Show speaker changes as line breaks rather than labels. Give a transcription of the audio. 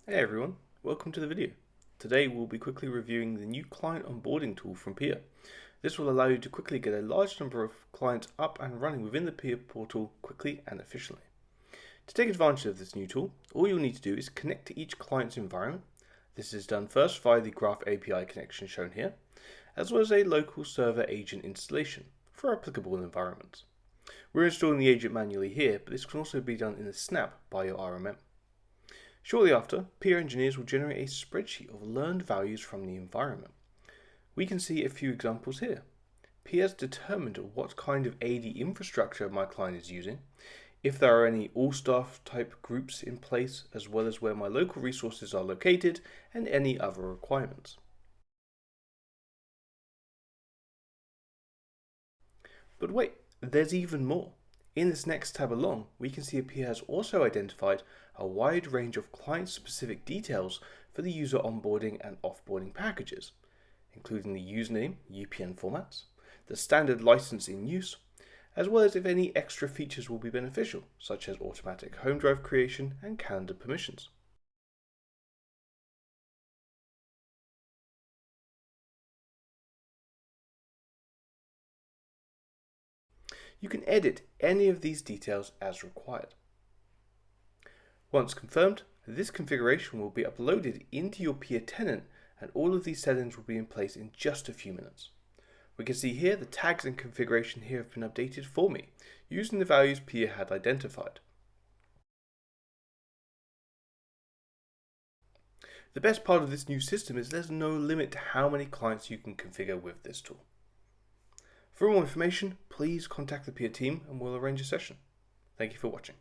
Hey everyone, welcome to the video. Today we'll be quickly reviewing the new client onboarding tool from Peer. This will allow you to quickly get a large number of clients up and running within the Peer portal quickly and efficiently. To take advantage of this new tool, all you'll need to do is connect to each client's environment. This is done first via the Graph API connection shown here, as well as a local server agent installation for applicable environments. We're installing the agent manually here, but this can also be done in a snap by your RMM. Shortly after, Peer engineers will generate a spreadsheet of learned values from the environment. We can see a few examples here. Peer has determined what kind of AD infrastructure my client is using, if there are any all-staff type groups in place, as well as where my local resources are located, and any other requirements. But wait, there's even more. In this next tab along, we can see Peer has also identified a wide range of client-specific details for the user onboarding and offboarding packages, including the username, UPN formats, the standard license in use, as well as if any extra features will be beneficial, such as automatic home drive creation and calendar permissions. You can edit any of these details as required. Once confirmed, this configuration will be uploaded into your Peer tenant and all of these settings will be in place in just a few minutes. We can see here the tags and configuration here have been updated for me, using the values Peer had identified. The best part of this new system is there's no limit to how many clients you can configure with this tool. For more information, please contact the Peer team and we'll arrange a session. Thank you for watching.